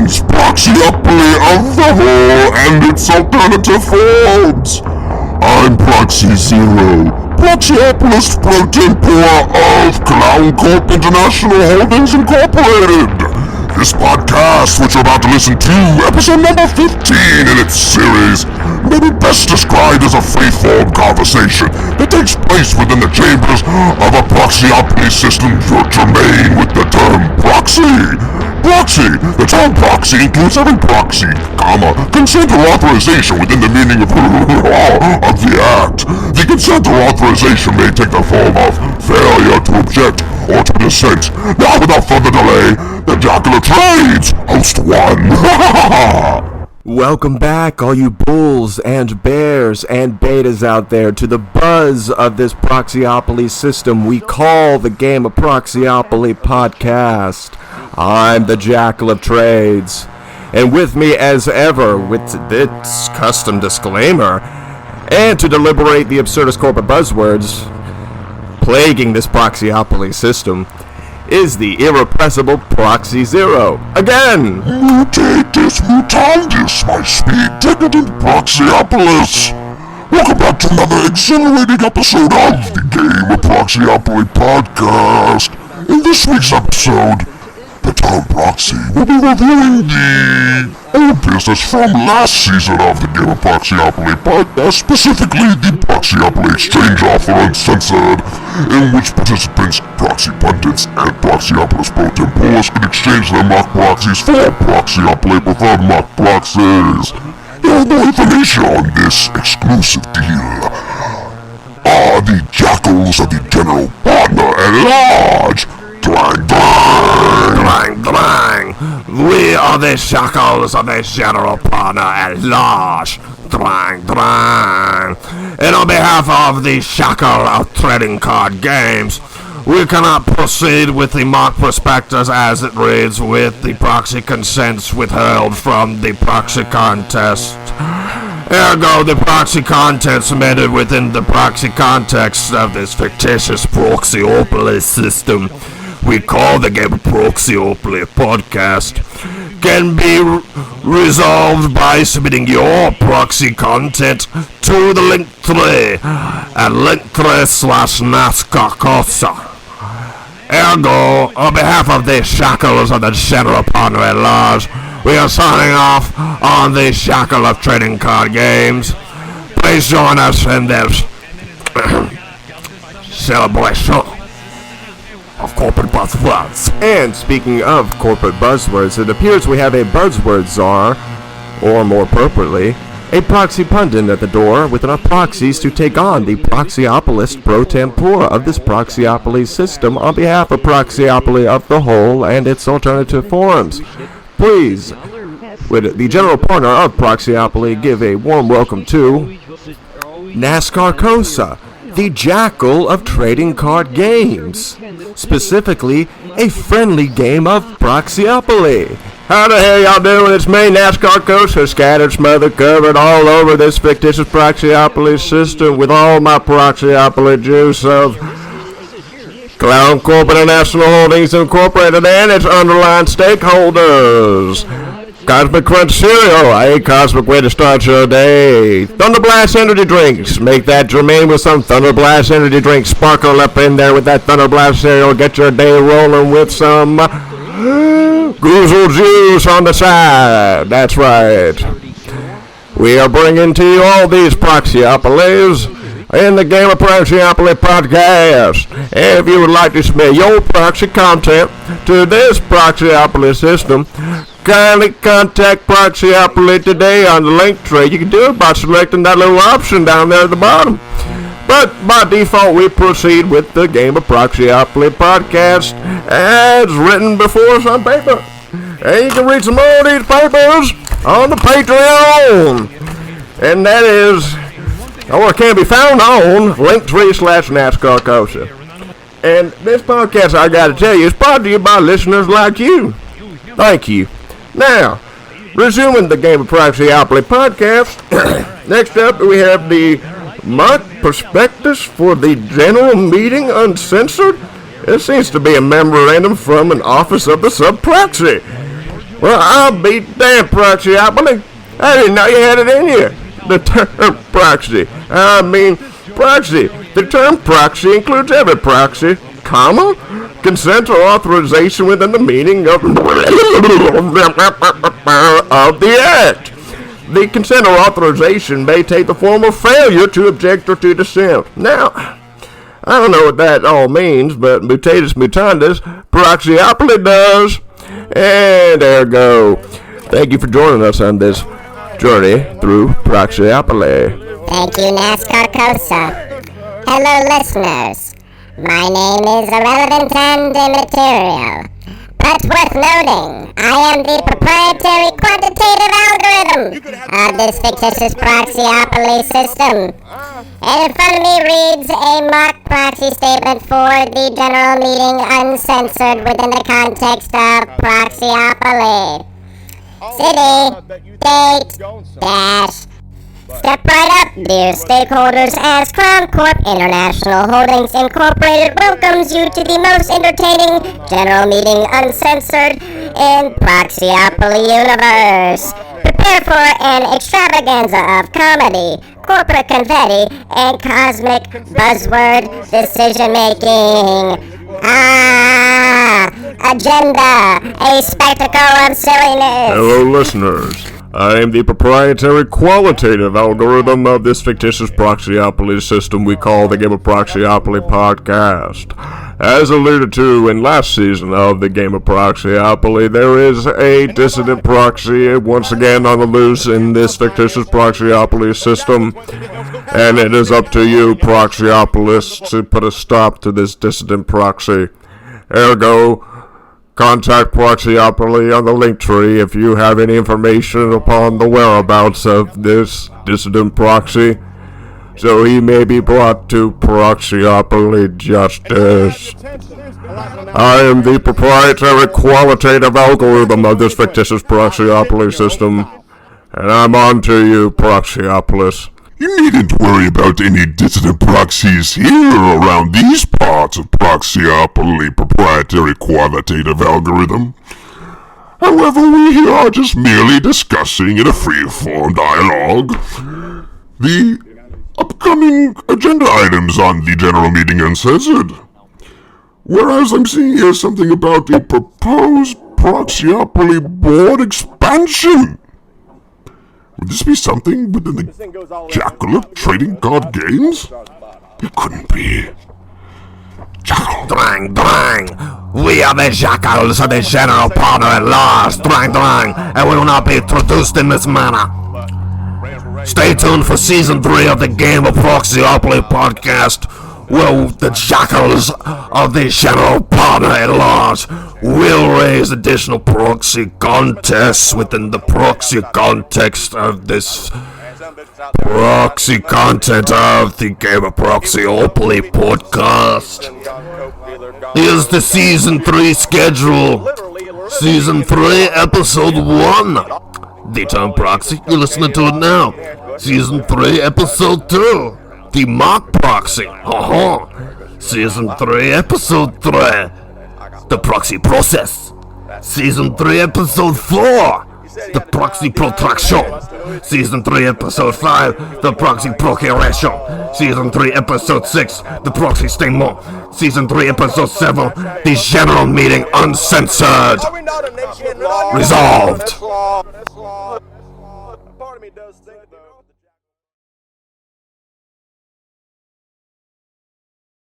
Games, Proxyopoly of the whole and its alternative forms. I'm Proxy Zero, Proxyopolis pro tempore of Clown Corp International Holdings Incorporated. This podcast, which you're about to listen to, episode number 15 in its series, may be best described as a free-form conversation that takes place within the chambers of a Proxyopoly system germane with the term proxy. Proxy. The term proxy includes every proxy, consent or authorization within the meaning of the act. The consent or authorization may take the form of failure to object or to dissent. Now, without further delay, the Jackal of Trades, host 1. Welcome back, all you bulls and bears and betas out there, to the buzz of this Proxyopoly system we call the Game of Proxyopoly podcast. I'm the Jackal of Trades, and with me as ever, with this custom disclaimer, and to deliberate the absurdist corporate buzzwords plaguing this Proxyopoly system, is the irrepressible Proxy Zero. Again! Mutatis mutandis, my speed-ticketed Proxyopolis! Welcome back to another exhilarating episode of the Game of Proxyopoly podcast. In this week's episode, the term proxy will be reviewing the old business from last season of the Game of Proxyopoly podcast, specifically the Proxyopoly Exchange Offer Uncensored, in which participants, proxy pundits, and Proxyopolis pro tempores could exchange their mock proxies for Proxyopoly preferred mock proxies. More information on this exclusive deal are the Jackals of the General Partner at Large. Dlang, dlang! Dlang, dlang! We are the Jackals of the General Partner at Large. Dlang, dlang! And on behalf of the Jackal of Trading Card Games, we cannot proceed with the mock prospectus as it reads with the proxy consents withheld from the proxy contest. Ergo, the proxy content submitted within the proxy context of this fictitious Proxyopoly system we call the Game of Proxyopoly podcast can be resolved by submitting your proxy content to the link tree at linktree/NASCAR. Ergo, on behalf of the Shackles of the General Partner at Large, we are signing off on the Shackle of Trading Card Games. Please join us in this celebration of corporate buzzwords. And speaking of corporate buzzwords, it appears we have a buzzword czar, or more appropriately, a proxy pundit at the door with enough proxies to take on the Proxyopolis pro tempore of this Proxyopoly system on behalf of Proxyopoly of the whole and its alternative forms. Please, would the general partner of Proxyopoly give a warm welcome to NASCAR Cosa, the Jackal of Trading Card Games, specifically a friendly game of Proxyopoly. How the hell y'all doing? It's me, NASCAR Cosa, scattered, smothered, covered all over this fictitious Proxyopoly system with all my Proxyopoly juice of Clown Corp International Holdings Incorporated and its underlying stakeholders. Cosmic Crunch Cereal, a cosmic way to start your day. Thunder Blast Energy Drinks, make that germane with some Thunder Blast Energy Drinks. Sparkle up in there with that Thunder Blast Cereal. Get your day rolling with some Goozle Juice on the side. That's right. We are bringing to you all these Proxyopolies in the Game of Proxyopoly podcast. If you would like to submit your proxy content to this Proxyopoly system, kindly contact Proxyopoly today on the link tree. You can do it by selecting that little option down there at the bottom. But by default, we proceed with the Game of Proxyopoly podcast as written before us on paper. And you can read some more of these papers on the Patreon. And that is, or can be found on linktree/NASCAR Cosa. And this podcast, I gotta tell you, is brought to you by listeners like you. Thank you. Now, resuming the Game of Proxyopoly podcast, next up we have the mock prospectus for the General Meeting Uncensored. It seems to be a memorandum from an office of the sub-proxy. Well, I'll be damned, Proxyopoly. I didn't know you had it in you. The term proxy. I mean, proxy. The term proxy includes every proxy, comma, consent or authorization within the meaning of the act. The consent or authorization may take the form of failure to object or to dissent. Now, I don't know what that all means, but mutatis mutandis, Proxyopoly does. And ergo, thank you for joining us on this journey through Proxyopoly. Thank you, NASCAR Cosa. Hello, listeners. My name is irrelevant and immaterial, but worth noting, I am the proprietary quantitative algorithm of this fictitious Proxyopoly system. And in front of me reads a mock proxy statement for the general meeting uncensored within the context of Proxyopoly. City, date, dash. Step right up, dear stakeholders, as Crown Corp International Holdings Incorporated welcomes you to the most entertaining general meeting uncensored in Proxyopoly universe. Prepare for an extravaganza of comedy, corporate confetti, and cosmic buzzword decision-making. Agenda, a spectacle of silliness. Hello, listeners. I am the proprietary qualitative algorithm of this fictitious Proxyopoly system we call the Game of Proxyopoly podcast. As alluded to in last season of the Game of Proxyopoly, there is a dissident proxy once again on the loose in this fictitious Proxyopoly system, and it is up to you, Proxyopolists, to put a stop to this dissident proxy. Ergo, contact Proxyopoly on the link tree if you have any information upon the whereabouts of this dissident proxy, so he may be brought to Proxyopoly justice. I am the proprietary qualitative algorithm of this fictitious Proxyopoly system, and I'm on to you, Proxyopolis. You needn't worry about any dissident proxies here around these parts of Proxyopoly proprietary qualitative algorithm. However, we here are just merely discussing in a free-form dialogue the upcoming agenda items on the general meeting uncensored. Whereas I'm seeing here something about the proposed Proxyopoly board expansion. Would this be something within the Jackal of trading card games? It couldn't be. Jackal. Drang, drang! We are the Jackals of the General Partner at Large, drang, drang, and we will not be introduced in this manner. Stay tuned for Season 3 of the Game of Proxyopoly podcast, where the Jackals of the General Partner at Large will raise additional proxy contests within the proxy context of this proxy content of the Game of Proxyopoly podcast. Here's the Season 3 schedule. Season 3, Episode 1. The term proxy, you're listening to it now. Season 3, Episode 2. The mock proxy. Season 3, Episode 3. The proxy process. Season 3, Episode 4. The proxy protraction. Season 3, Episode 5. The proxy procuration. Season 3, Episode 6. The proxy statement. Season 3, Episode 7. The general meeting uncensored. Resolved. Part of me does think, though.